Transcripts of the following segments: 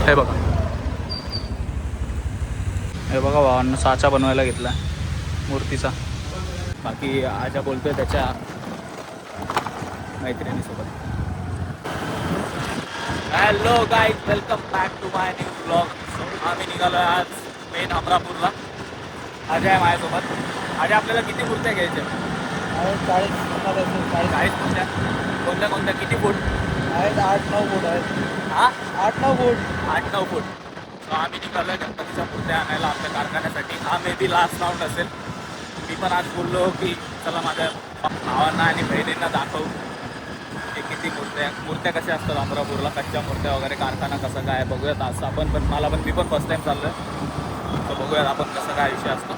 हे बघा, हे बघा भावांना साचा बनवायला घेतला मूर्तीचा. बाकी आजा बोलतोय त्याच्या मैत्रिणीसोबत. Hello guys, welcome back to my new blog. आम्ही निघालो आज मेन अमरापूरला. अजय आहे माझ्यासोबत. अजय, आपल्याला किती मूर्त्या घ्यायच्या? 40 मूर्त्या. कोणत्या कोणत्या, किती फूट आहेत? 8-9 फूट आहेत. हां, 8-9 फूट. 8-9 फूट. सो आम्ही निघालो आहे गणपतीच्या मूर्त्या आणायला आपल्या कारखान्यासाठी. हा मे बी लास्ट राऊंड असेल. मी पण आज बोललो की चला माझ्या भावांना आणि बहिणींना दाखवू की किती मूर्त्या कशा असतात अमरापूरला, कच्च्या मूर्त्या वगैरे, कारखाना कसं काय बघूयात. असं आपण पण मी पण फर्स्ट टाईम चाललो आहे, तर बघूयात आपण कसं काय विषय असतो.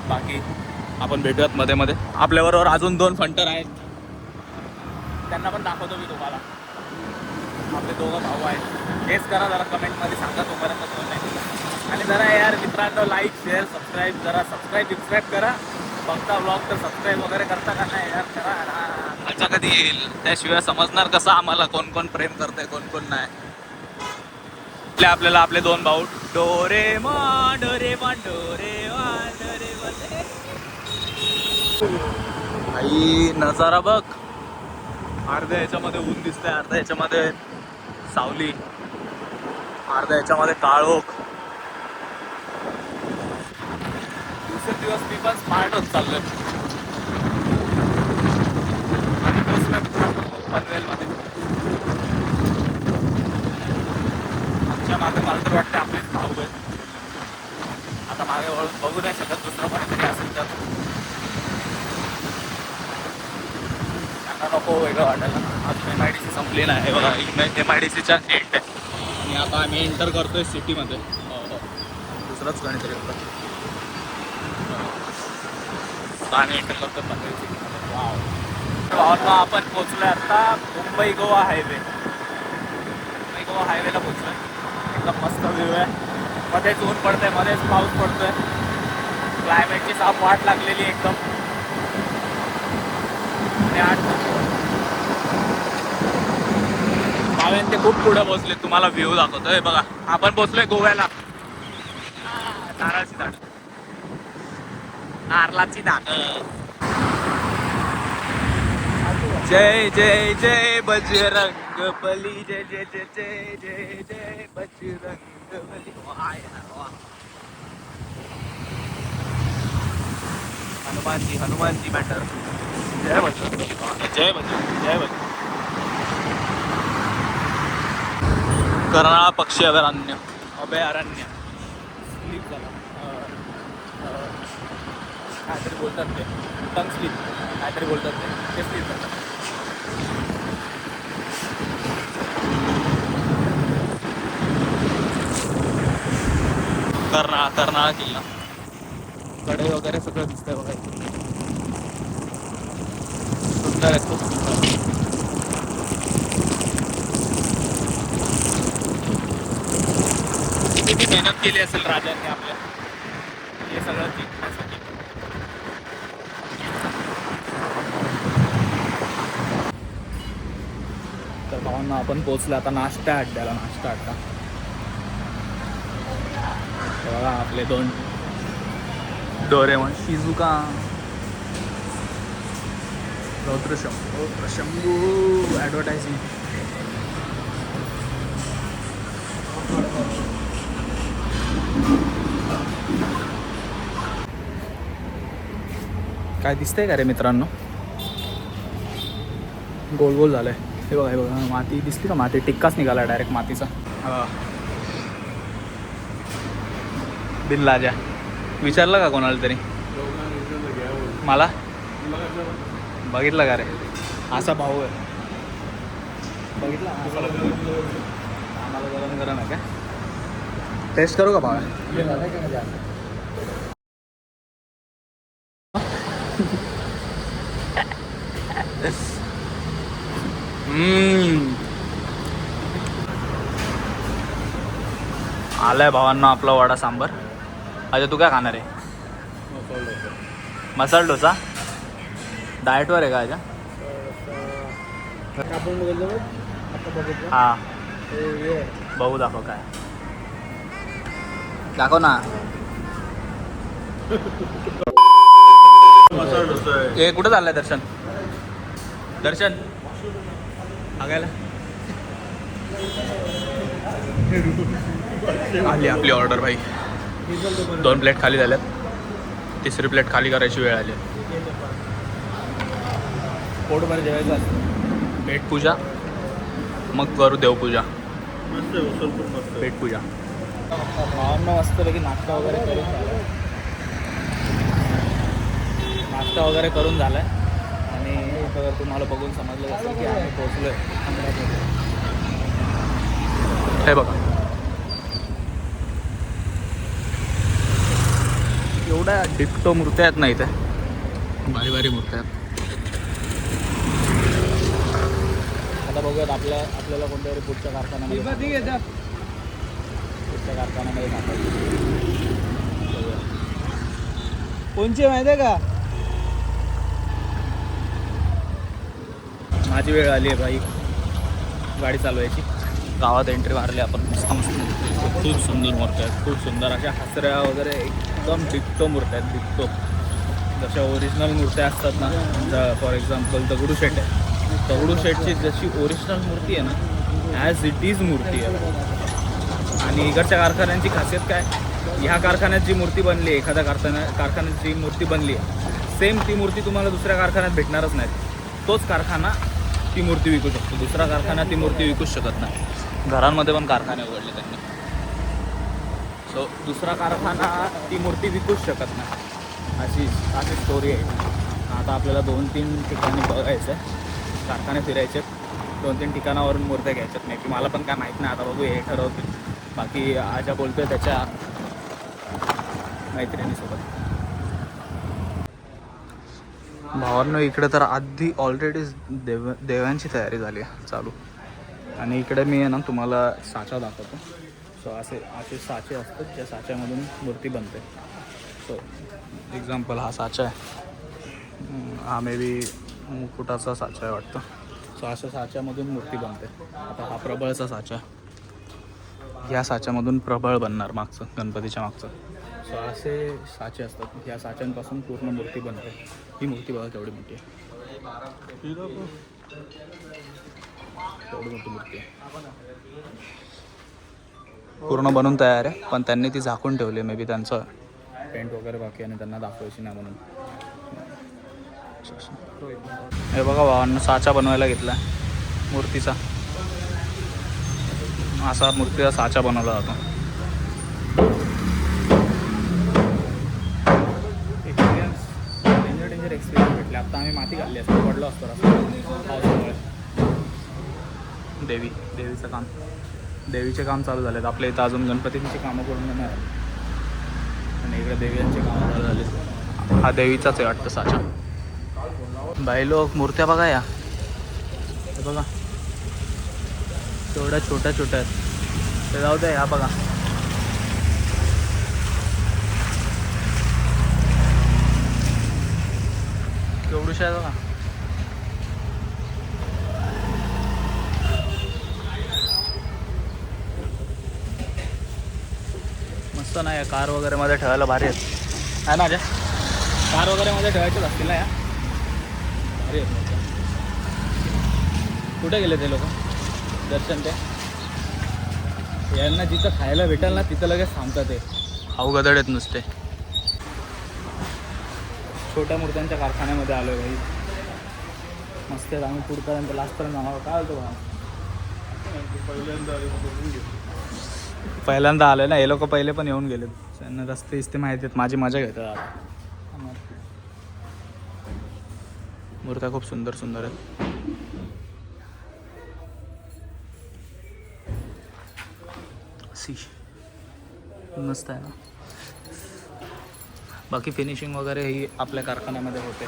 बाकी आपण भेटूयात मध्ये मध्ये. आपल्याबरोबर अजून 2 फंटर आहेत, त्यांना पण दाखवतो मी तुम्हाला. आपले 2 भाऊ आहेत. गेस करा जरा कमेंटमध्ये, सांगा तोपर्यंत कोण नाही. आणि जरा यार मित्रांनो, लाईक शेअर सबस्क्राईब, जरा सबस्क्राईब करा. बघता ब्लॉग तर सबस्क्राईब वगैरे करता का नाही यार, करा. मजा कधी येईल त्याशिवाय समजणार कसं आम्हाला कोण कोण प्रेम करतंय, कोण कोण नाही. आपल्याला आपले 2 भाऊ डोरेमॉन डोरेमॉन डोरेमॉन डोरेमॉन. आई नजारा बघ, अर्ध्या याच्यामध्ये ऊन दिसतंय, अर्ध्या याच्यामध्ये सावली, अर्ध्या याच्यामध्ये काळोख. दिवसेंदिवस मी पण स्मार्ट होत चाललोय. आणि पनवेलमध्ये आमच्या मागे मला तर वाटतं आपलेच भाऊ आहेत. आता मागे वळून बघू नाही शकत, दुसरं कोणीतरी असेल तर त्यांना नको वेगळं वाटायला. अजून MIDC संपली नाही बघा. MIDCच्या एंड आहे आणि आता आम्ही एंटर करतोय सिटीमध्ये. दुसरंच कोणीतरी होतं आणि एंटर करतो पनवेल सिटीमध्ये. भावांना आपण पोचलोय आता मुंबई गोवा हायवे. मुंबई गोवा हायवेला पोचलोय. एकदम मस्त व्ह्यू आहे. मध्येच ऊन पडतंय, मध्येच पाऊस पडतोय. क्लायमेटची साफ वाट लागलेली एकदम. भावेन ते खूप पुढे पोचले, तुम्हाला व्ह्यू दाखवतोय बघा. आपण पोचलोय गोव्याला. नारळाची झाड, नारळाची झाड. जय जय जय बजरंग बली, जय जय जय जय जय जय बजरंग बली. हनुमानजी मॅटर. जय बजरंग, जय बजरंग, जय बजरंग. कर्नाळा पक्षी अभयारण्य स्लीप झाला. काहीतरी बोलतात ते, टंग स्लीप काहीतरी बोलतात ते स्लीप झालं. कर्नाळा किल्ला, कडे वगैरे सगळं दिसतंय बघा. सुंदर आहे, खूप सुंदर. किती मेहनत केली असेल राजांनी आपल्या हे सगळं जिंकण्यासाठी. तर भावांना आपण पोचलो आता नाश्ता अड्ड्याला. नाश्ता अड्डा बघा, आपले 2 डोरेमॉन, शिजुका, रौद्रशंभू ॲडव्हर्टायझिंग. काय दिसतंय का रे मित्रांनो? गोल गोल झालंय. हे बघा, हे बघा, माती दिसते का? माती टिक्काच निघाला डायरेक्ट मातीचा. बिल्लाजा विचारलं का कोणाला तरी? मला बघितलं का रे? असा भाऊ आहे, बघितला? आम्हाला गरम गरम आहे का? टेस्ट करू का भावा? आलाय भावांना आपला वडा सांबर. अच्छा, तू काय खाणार आहे? मसाला डोसा. डाएटवर आहे का अच्छा? आपण बघितलं आता बघितलं. हां, बघू दाखव काय दाखव ना. ए कुठं चाललंय दर्शन? दर्शन बघायला आली आपली ऑर्डर भाई. 2 प्लेट खाली झाल्यात. 3री प्लेट खाली करायची वेळ आली. पोटभर जेवायचं असतं. पेटपूजा मग करू देवपूजा. पेटपूजा भावांना मस्तपैकी नाश्ता वगैरे करून झाला. नाश्ता वगैरे करून झाला आहे आणि आता तुम्हाला बघून समजलं असेल की आम्ही पोहोचलो आहे अमरावतीमध्ये. हे बघा एवढ्या डिप्टो मूर्त्या आहेत ना इथे. भारी भारी मूर्त्या आहेत. आता बघूयात आपल्याला कोणत्यातरी पुढच्या कारखान्यामध्ये कोणची माहिती आहे का? माझी वेळ आली आहे भाई गाडी चालवायची. गावात एंट्री मारली आपण. खूप सुंदर मूर्त्या आहेत. खूप सुंदर अशा हसऱ्या वगैरे एकदम डिक्टो मूर्त्या आहेत. डिक्टो जशा ओरिजिनल मूर्त्या असतात ना. फॉर एक्झाम्पल दगडूशेठ आहे. दगडूशेठची जशी ओरिजिनल मूर्ती आहे ना ॲज इट इज मूर्ती आहे. आणि इकडच्या कारखान्यांची खासियत काय, ह्या कारखान्यात जी मूर्ती बनली, एखाद्या कारखान्यात जी मूर्ती बनली सेम ती मूर्ती तुम्हाला दुसऱ्या कारखान्यात भेटणारच नाही. तोच कारखाना ती मूर्ती विकू शकतो. दुसरा कारखाना ती मूर्ती विकूच शकत नाही. घरांमध्ये पण कारखाने उघडले त्यांनी. सो दुसरा कारखाना ती मूर्ती विकूच शकत नाही. अशी स्टोरी आहे. आता आपल्याला 2-3 ठिकाणी बघायचं आहे. कारखाने फिरायचे. 2-3 ठिकाणावरून मूर्त्या घ्यायच्यात. नाही की मला पण काय माहीत नाही. आता बघू हे ठरवतील. बाकी आजा बोलतोय त्याच्या मैत्रिणीसोबत. भावांनो इकडे तर आधी ऑलरेडी देवांची तयारी झाली आहे चालू. आणि इकडे मी आहे ना तुम्हाला साचा दाखवतो. सो असे साचे असतात ज्या साच्यामधून मूर्ती बनते. सो एक्झाम्पल हा साचा आहे. हा मे बी मुकुटाचा साचा आहे वाटतं. सो अशा साच्यामधून मूर्ती बनते. आता हा प्रबळचा साचा आहे. या साच्यामधून प्रबळ बनणार मागचं, गणपतीच्या मागचं. सो असे साचे असतात. या साच्यांपासून पूर्ण मूर्ती बनते. ही मूर्ती बघा केवढी मोठी आहे. एवढी मोठी मूर्ती आहे. पूर्ण बनून तयार आहे. पण त्यांनी ती झाकून ठेवली. मे बी त्यांचं पेंट वगैरे बाकी आणि त्यांना दाखवायची नाही म्हणून. हे बघा भावांना साचा बनवायला घेतला मूर्तीचा. असा मूर्तीचा साचा बनवला जातो. डेंजर एक्सपिरियन्स भेटले. आता आम्ही माती घालली असतो, पडलो असतो रस्त्यामुळे. देवीचं काम, देवीचे काम चालू झालेत आपल्या इथं. अजून गणपतींची कामं करून नाही आणि इकडे देवींची कामं चालू झाली. हा देवीचाच आहे वाटतं साचा. बाई लोक मूर्त्या बघा या. हे बघा तेवढ्या छोट्या छोट्या आहेत. ते जाऊ द्या. ह्या बघा केवढूशा आहे बघा. मस्त नाही या कार वगैरे मध्ये ठेवायला भारी आहेत. आहे ना ज्या कार वगैरे मध्ये ठेवायचेच असतील ना या. भारी आहेत. कुठे गेले ते लोक दर्शन? ते यांना जिथं खायला भेटेल ना तिथं लगेच थांबतात. ते अवघड आहेत नुसते. छोट्या मूर्त्यांच्या कारखान्यामध्ये आलो आहे भाई. मस्त आहेत. आम्ही पुढपर्यंत लास्टपर्यंत जाणार. काय होतं बघा पहिल्यांदा आलं ना. हे लोक पहिले पण येऊन गेलेत. त्यांना रस्ते माहिती आहेत. माझी मजा घेतात. मूर्त्या खूप सुंदर सुंदर आहेत. मस्त आहे ना. बाकी फिनिशिंग वगैरे ही आपल्या कारखान्यामध्ये होते.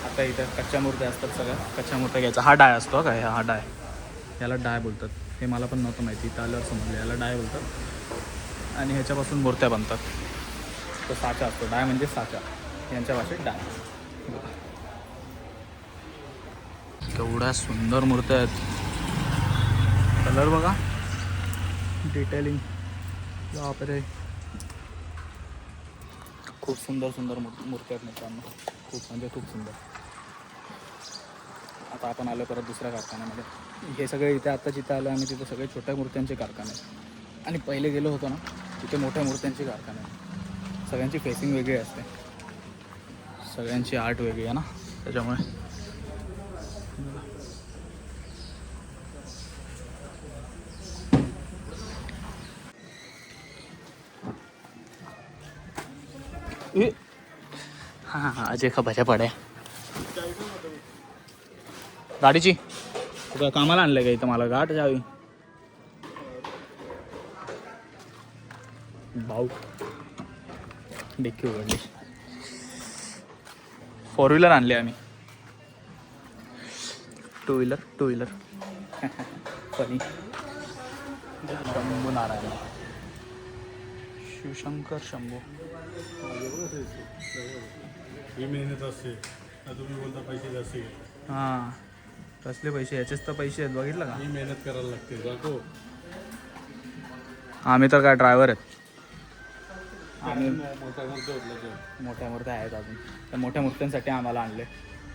आता इथं कच्च्या मूर्त्या असतात. सगळ्या कच्च्या मूर्त्या घ्यायचा. हा डाय असतो काय? हा डाय, याला डाय बोलतात. हे मला पण नव्हतं माहिती. इथं आल्यावर समजलं याला डाय बोलतात. आणि ह्याच्यापासून मूर्त्या बनतात. तो साचा असतो. डाय म्हणजे साचा, यांच्या भाषेत डाय. केवढ्या सुंदर मूर्त्या आहेत. कलर बघा डिटेलिंग बापरे, खूप सुंदर सुंदर मूर्ती आहेत मित्रांनो, खूप म्हणजे खूप सुंदर. आता आपण आलो परत दुसऱ्या कारखान्यामध्ये. हे सगळे इथे आत्ता जिथं आलं आणि तिथे सगळे छोट्या मूर्त्यांचे कारखाने आहेत. आणि पहिले गेलो होतो ना तिथे मोठ्या मूर्त्यांचे कारखाने आहेत. सगळ्यांची फेसिंग वेगळी असते, सगळ्यांची आर्ट वेगळी आहे ना, त्याच्यामुळे. हां हां, अजय का भजा पड्या गाडीची. तुला कामाला आणलं का इथं मला गाठ जावी भाऊ. डिक्की उघडली. 4 व्हीलर आणली आम्ही. 2 व्हीलर फनी. शंभू नारायण, शिवशंकर शंभू. ही मेहनत असते, तुम्ही बोलता पैसे जास्त घेतात. हां, कसले पैसे, याचेच तर पैसे आहेत, बघितलं का. ही मेहनत करायला लागते दाखव. आम्ही तर काय ड्रायव्हर आहेत. आम्ही मोठा मूर्ती उठला तो. मोठ्या मूर्त्या आहेत अजून, त्या मोठ्या मूर्त्यांसाठी आम्हाला आणले.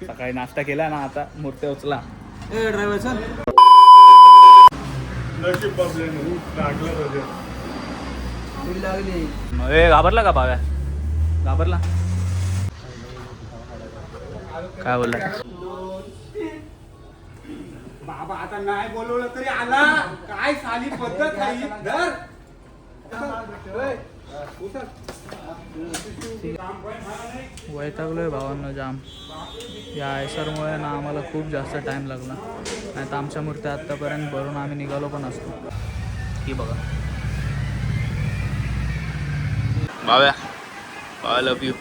सकाळी नाश्ता केला ना, आता मूर्त्या उचला. ए ड्रायव्हर चल. नशीब बाबल्यानं लागलं होतं. तुला लागली. मग घाबरला का भाव्या, घाबरला काय बोलला. बाबा आता नाही बोलवलं तरी आला. काय साली पद्धत नाही. धर. वैतागलोय भावांना जाम. या आयसरमुळे ना आम्हाला खूप जास्त टाईम लागला, नाही तर आमच्या मूर्त्या आत्तापर्यंत भरून आम्ही निघालो पण असतो. ही बघा भाव्या, आय लव्ह यू.